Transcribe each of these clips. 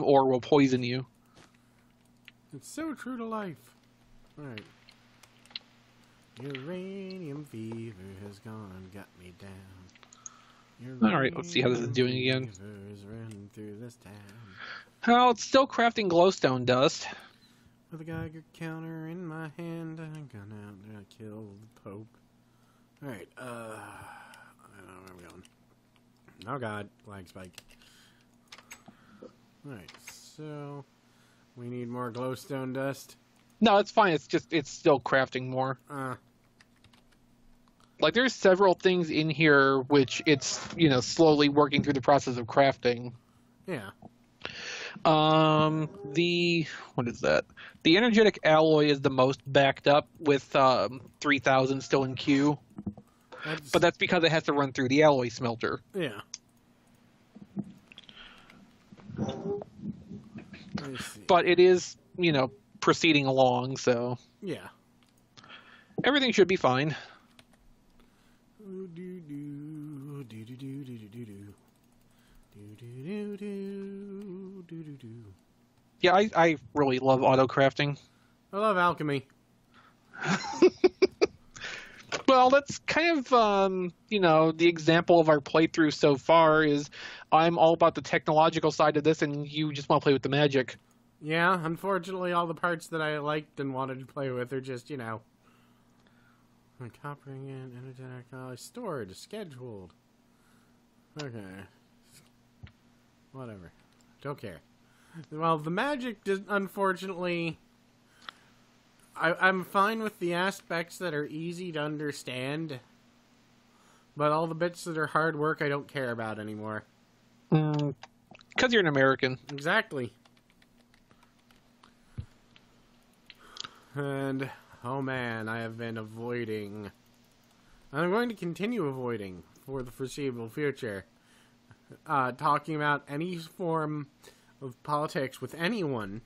ore will poison you. It's so true to life. Alright. Uranium fever has gone and got me down. Alright, let's see how this is doing again. Is running through this town. Oh, it's still crafting glowstone dust. With a Geiger counter in my hand, I'm gonna out there and kill the Pope. Alright, I don't know where I'm going. Oh god, lag spike. Alright, so we need more glowstone dust. No, it's fine. It's still crafting more. Like, there's several things in here which it's, slowly working through the process of crafting. Yeah. What is that? The energetic alloy is the most backed up with 3,000 still in queue. But that's because it has to run through the alloy smelter. Yeah. But it is, proceeding along, so... Yeah. Everything should be fine. Yeah, I really love auto-crafting. I love alchemy. Well, that's kind of, the example of our playthrough so far is I'm all about the technological side of this, and you just want to play with the magic. Yeah, unfortunately, all the parts that I liked and wanted to play with are just, coppering in, energetic alloy, stored, scheduled. Okay. Whatever. Don't care. Well, the magic, unfortunately... I'm fine with the aspects that are easy to understand, but all the bits that are hard work I don't care about anymore. Because you're an American. Exactly. And, oh man, I have been avoiding... I'm going to continue avoiding for the foreseeable future. Talking about any form of politics with anyone.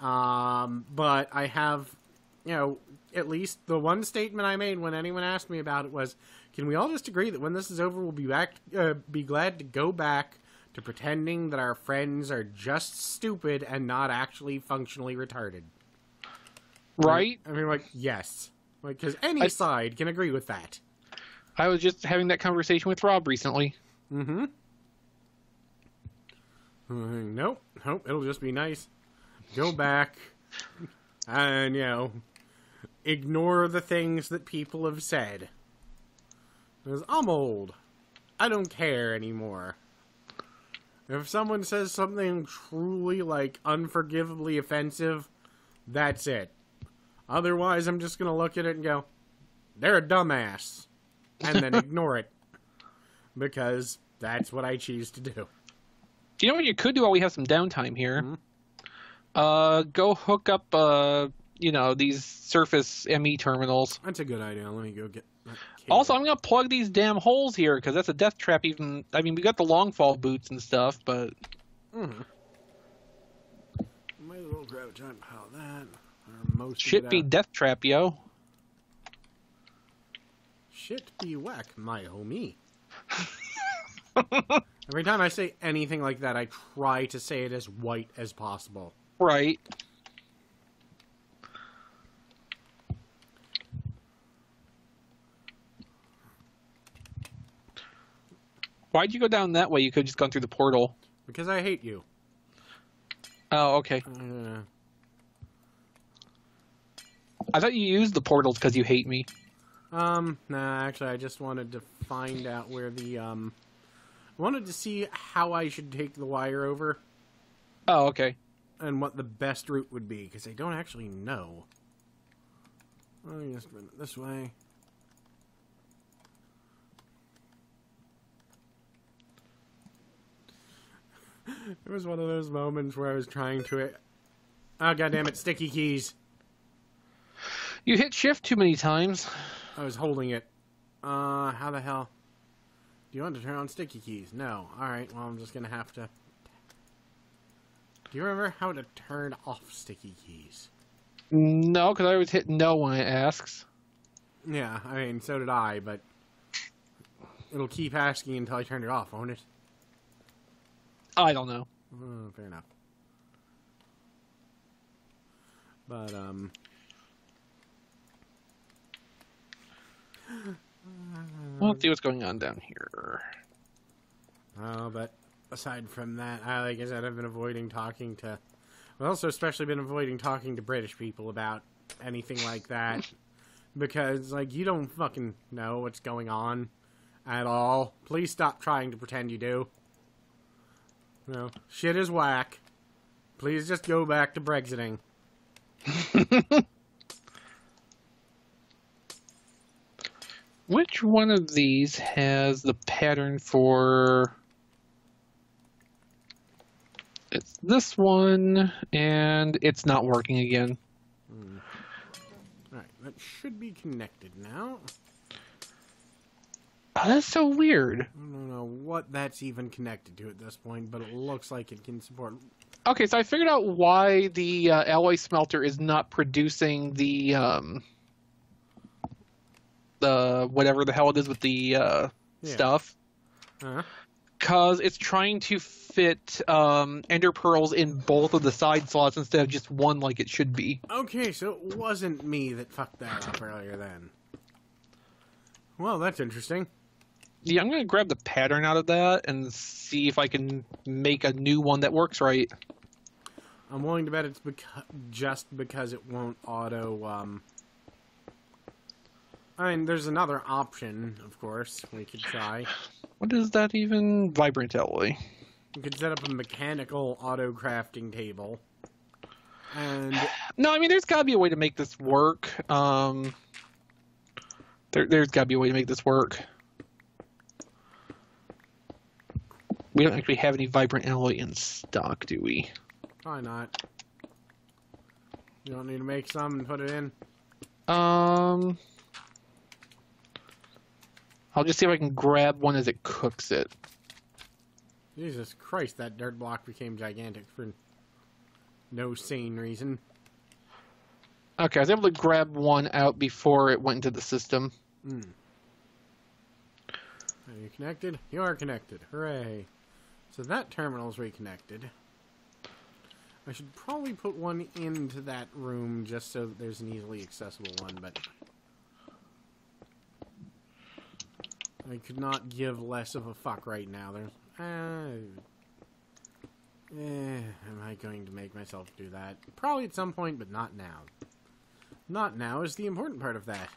But I have, at least the one statement I made when anyone asked me about it was, can we all just agree that when this is over, we'll be glad to go back to pretending that our friends are just stupid and not actually functionally retarded? Right? I mean, yes. Because any side can agree with that. I was just having that conversation with Rob recently. Mm-hmm. Nope, it'll just be nice. Go back and, ignore the things that people have said. Because I'm old. I don't care anymore. If someone says something truly, unforgivably offensive, that's it. Otherwise, I'm just going to look at it and go, they're a dumbass. And then ignore it. Because that's what I choose to do. You know what you could do while we have some downtime here? Mm-hmm. Go hook up, these Surface ME terminals. That's a good idea. Let me go get that cable. Also, I'm going to plug these damn holes here, because that's a death trap even... I mean, we got the long fall boots and stuff, but... Mm-hmm. Might as well grab a giant pile of that. Shit be death trap, yo. Shit be whack, my homie. Every time I say anything like that, I try to say it as white as possible. Right. Why'd you go down that way? You could have just gone through the portal. Because I hate you. Oh, okay. I thought you used the portals because you hate me. Nah, actually, I just wanted to find out where the, I wanted to see how I should take the wire over. Oh, okay. And what the best route would be, because I don't actually know. Let me just run it this way. It was one of those moments where I was trying to... Oh, goddammit, sticky keys. You hit shift too many times. I was holding it. How the hell? Do you want to turn on sticky keys? No. Alright, well, I'm just gonna have to... Do you remember how to turn off sticky keys? No, because I always hit no when it asks. Yeah, I mean, so did I, but... It'll keep asking until I turn it off, won't it? I don't know. Fair enough. But, Well, let's see what's going on down here. Oh, but aside from that, like I said, I've been avoiding talking to... I've also especially been avoiding talking to British people about anything like that. Because, like, you don't fucking know what's going on at all. Please stop trying to pretend you do. No, shit is whack. Please just go back to Brexiting. Which one of these has the pattern for... It's this one, and it's not working again. Alright, that should be connected now. Oh, that's so weird. I don't know what that's even connected to at this point, but it looks like it can support... Okay, so I figured out why the alloy smelter is not producing the whatever the hell it is with the stuff. Because it's trying to fit ender pearls in both of the side slots instead of just one like it should be. Okay, so it wasn't me that fucked that up earlier then. Well, that's interesting. Yeah, I'm going to grab the pattern out of that and see if I can make a new one that works right. I'm willing to bet it's just because it won't auto, I mean, there's another option, of course, we could try. What is that even? Vibrant alloy. You could set up a mechanical auto-crafting table. And... No, I mean, there's got to be a way to make this work. There's got to be a way to make this work. We don't actually have any vibrant alloy in stock, do we? Probably not. You don't need to make some and put it in? I'll just see if I can grab one as it cooks it. Jesus Christ, that dirt block became gigantic for no sane reason. Okay, I was able to grab one out before it went into the system. Are you connected? You are connected. Hooray. So that terminal's reconnected. I should probably put one into that room just so that there's an easily accessible one, but... I could not give less of a fuck right now. There's... am I going to make myself do that? Probably at some point, but not now. Not now is the important part of that.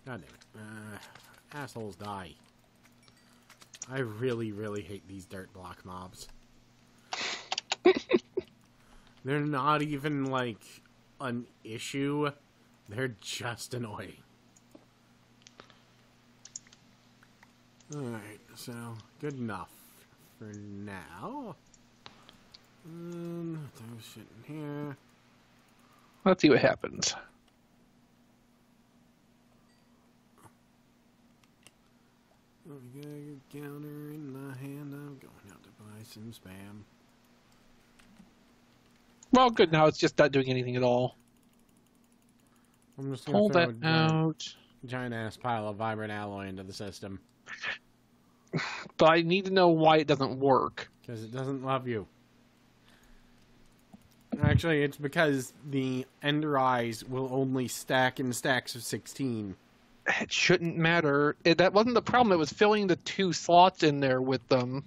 God damn it. Assholes die. I really, really hate these dirt block mobs. They're not even, like, an issue. They're just annoying. Alright, so, good enough for now. Throw shit in here. Let's see what happens. I got a counter in my hand. I'm going out to buy some spam. Well, good. Now it's just not doing anything at all. I'm just gonna pull throw that out. Giant ass pile of vibrant alloy into the system. But I need to know why it doesn't work. Because it doesn't love you. Actually, it's because the ender eyes will only stack in stacks of 16. It shouldn't matter. That wasn't the problem. It was filling the 2 slots in there with them.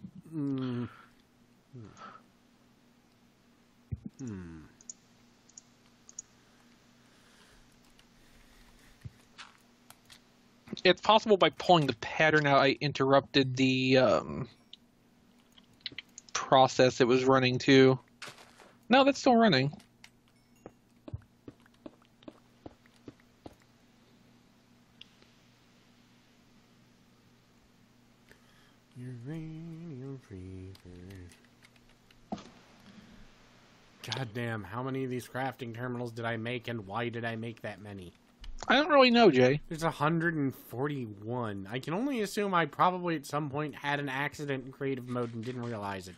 It's possible by pulling the pattern out, I interrupted the process it was running too. No, that's still running. God damn, how many of these crafting terminals did I make, and why did I make that many? I don't really know, Jay. There's 141. I can only assume I probably at some point had an accident in creative mode and didn't realize it.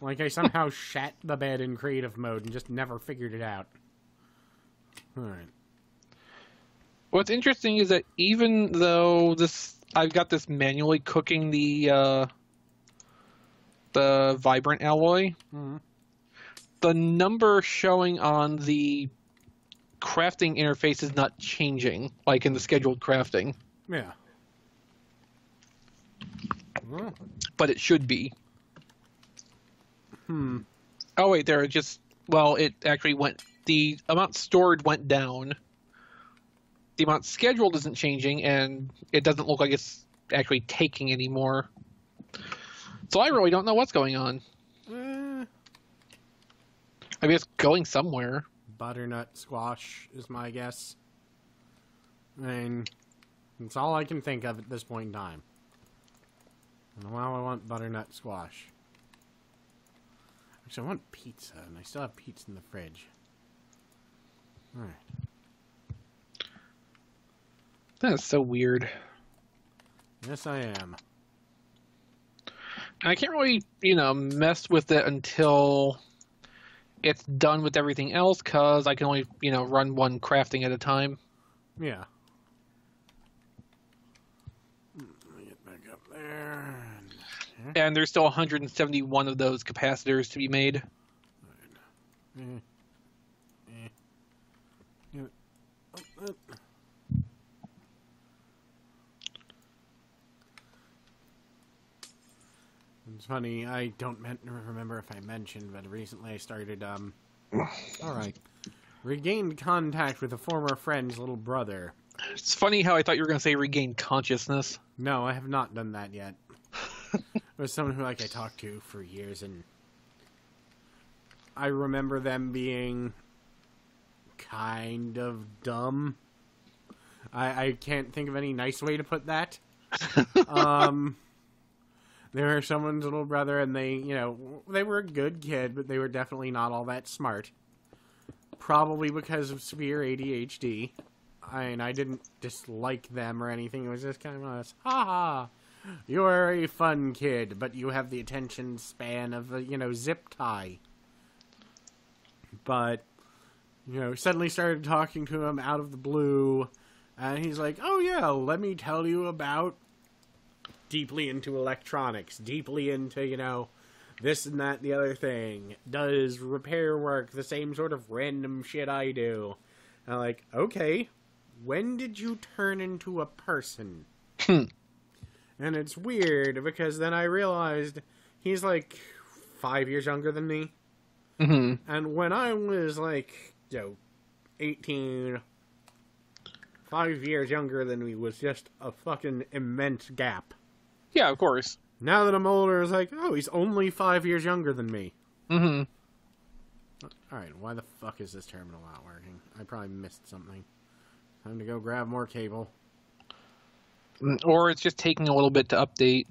Like I somehow shat the bed in creative mode and just never figured it out. Alright. What's interesting is that even though this I've got this manually cooking the vibrant alloy. Mm-hmm. The number showing on the crafting interface is not changing, like in the scheduled crafting. Yeah. Well. But it should be. Oh, wait, there it just... Well, it actually went... The amount stored went down. The amount scheduled isn't changing, and it doesn't look like it's actually taking anymore. So I really don't know what's going on. I mean, it's going somewhere. Butternut squash is my guess. I mean, it's all I can think of at this point in time. And well, I want butternut squash. Actually, I want pizza, and I still have pizza in the fridge. Alright. That is so weird. Yes, I am. And I can't really, mess with it until it's done with everything else, because I can only, run one crafting at a time. Yeah. Let me get back up there. And there's still 171 of those capacitors to be made. It's funny, I don't remember if I mentioned, but recently I started, alright, regained contact with a former friend's little brother. It's funny how I thought you were going to say regain consciousness. No, I have not done that yet. It was someone who, I talked to for years, and I remember them being kind of dumb. I can't think of any nice way to put that. They were someone's little brother, and they, they were a good kid, but they were definitely not all that smart. Probably because of severe ADHD. I didn't dislike them or anything. It was just kind of us. Ha ha! You are a fun kid, but you have the attention span of a, zip tie. But, suddenly started talking to him out of the blue, and he's like, oh yeah, let me tell you about deeply into electronics, deeply into, this and that and the other thing, does repair work, the same sort of random shit I do. And I'm like, okay, when did you turn into a person? And it's weird, because then I realized he's, 5 years younger than me. Mm-hmm. And when I was, 18, 5 years younger than me was just a fucking immense gap. Yeah, of course. Now that I'm older, it's like, oh, he's only 5 years younger than me. Mm-hmm. Alright, why the fuck is this terminal not working? I probably missed something. Time to go grab more cable. Or it's just taking a little bit to update.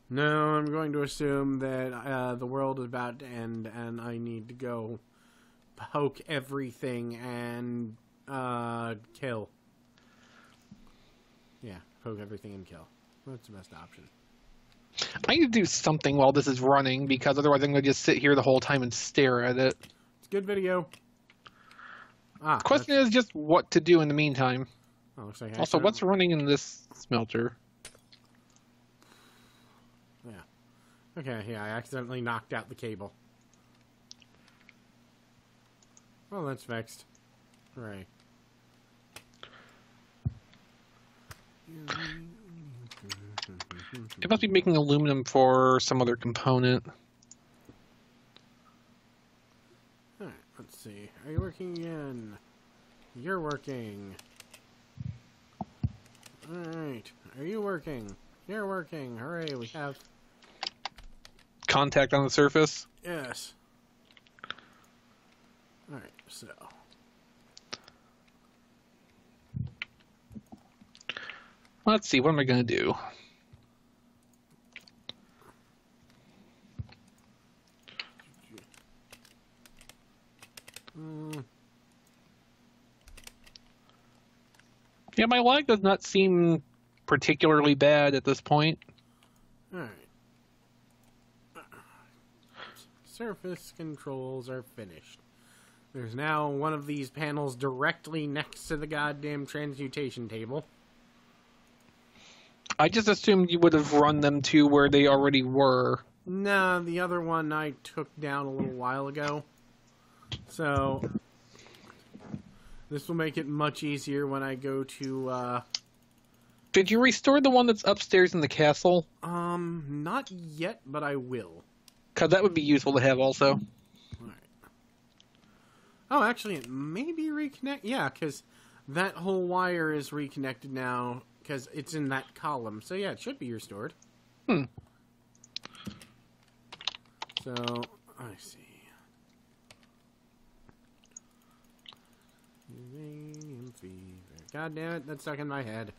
No, I'm going to assume that the world is about to end, and I need to go poke everything and kill. Yeah, poke everything and kill. That's the best option. I need to do something while this is running, because otherwise I'm going to just sit here the whole time and stare at it. It's a good video. The question is just what to do in the meantime. Oh, looks like also, what's running in this smelter? Yeah. Okay, yeah, I accidentally knocked out the cable. Well, that's fixed. Hooray. It must be making aluminum for some other component. Alright, let's see. Are you working again? You're working. Alright. Are you working? You're working. Hooray, we have... Contact on the surface? Yes. Alright, so... Let's see, what am I going to do? Yeah, my lag does not seem particularly bad at this point. Alright. Surface controls are finished. There's now one of these panels directly next to the goddamn transmutation table. I just assumed you would have run them to where they already were. No, the other one I took down a little while ago. So, this will make it much easier when I go to, Did you restore the one that's upstairs in the castle? Not yet, but I will. Because that would be useful to have also. Alright. Oh, actually, it may be reconnect. Yeah, because that whole wire is reconnected now, because it's in that column. So, yeah, it should be restored. Hmm. So, I see. Uranium fever. God damn it, that's stuck in my head.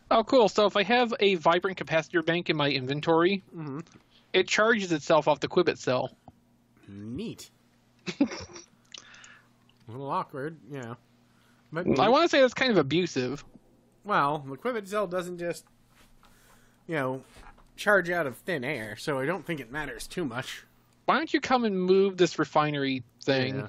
Oh, cool. So if I have a vibrant capacitor bank in my inventory, it charges itself off the Quibbit cell. Neat. A little awkward, yeah. But I want to say that's kind of abusive. Well, the Quibbit cell doesn't just, charge out of thin air, so I don't think it matters too much. Why don't you come and move this refinery thing? Yeah.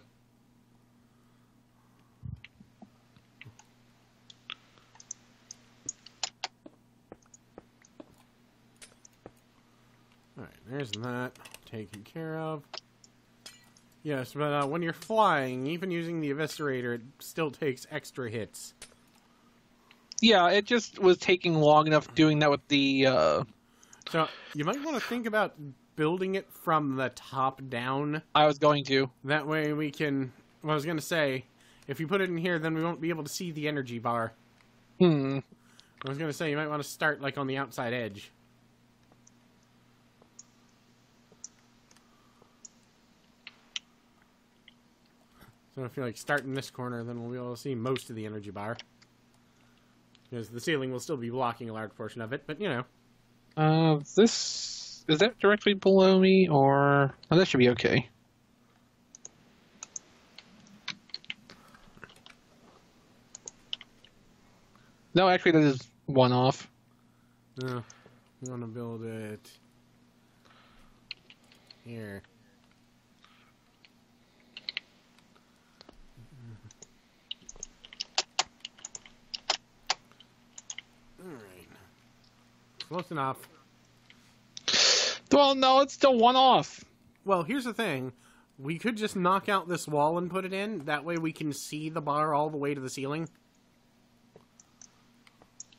Alright, there's that taken care of. Yes, but when you're flying, even using the eviscerator, it still takes extra hits. Yeah, it just was taking long enough doing that with the... So, you might want to think about building it from the top down. I was going to. That way we can... Well, I was going to say, if you put it in here, then we won't be able to see the energy bar. I was going to say, you might want to start, like, on the outside edge. So if you, like, start in this corner, then we'll be able to see most of the energy bar. Because the ceiling will still be blocking a large portion of it, but, This... Is that directly below me, or... Oh, that should be okay. No, actually, that is one off. No, you want to build it here. Alright. Close enough. Well, no, it's still one off. Well, here's the thing. We could just knock out this wall and put it in. That way we can see the bar all the way to the ceiling.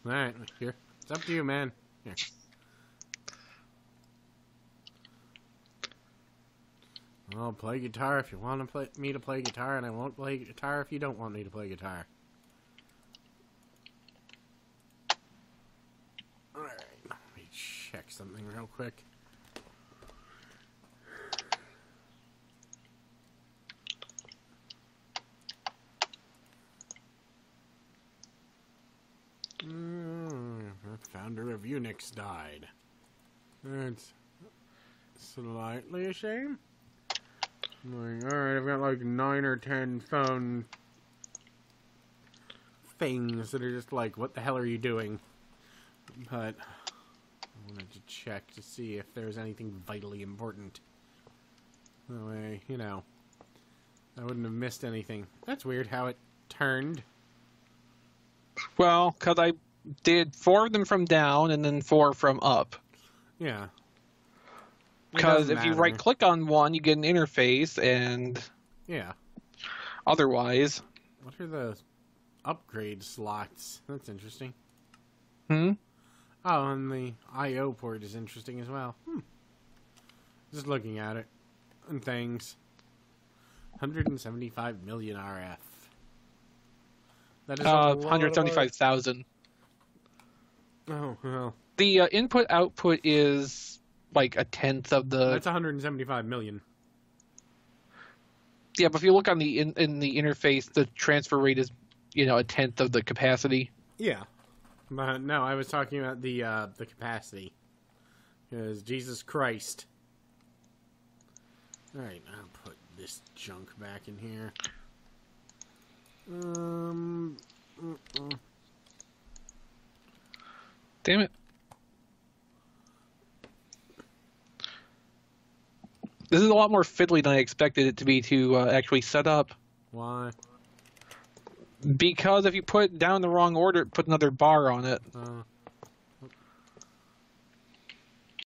Alright, here. It's up to you, man. Here. I'll play guitar if you want me to play guitar, and I won't play guitar if you don't want me to play guitar. Alright, let me check something real quick. The founder of Unix died. That's slightly a shame. Like, alright, I've got like 9 or 10 phone things that are just like, what the hell are you doing? But I wanted to check to see if there's anything vitally important. That way, I wouldn't have missed anything. That's weird how it turned. Well, because I did 4 of them from down and then 4 from up. Yeah. Because if you right-click on one, you get an interface, and... Yeah. Otherwise... What are the upgrade slots? That's interesting. Hmm? Oh, and the I.O. port is interesting as well. Just looking at it. And things. 175 million RF. That is 175,000. Oh, well. The input-output is like a tenth of the... That's 175 million. Yeah, but if you look on the in the interface, the transfer rate is, a tenth of the capacity. Yeah. But no, I was talking about the capacity. Because Jesus Christ. Alright, I'll put this junk back in here. Damn it. This is a lot more fiddly than I expected it to be to actually set up. Why? Because if you put it down in the wrong order, it put another bar on it.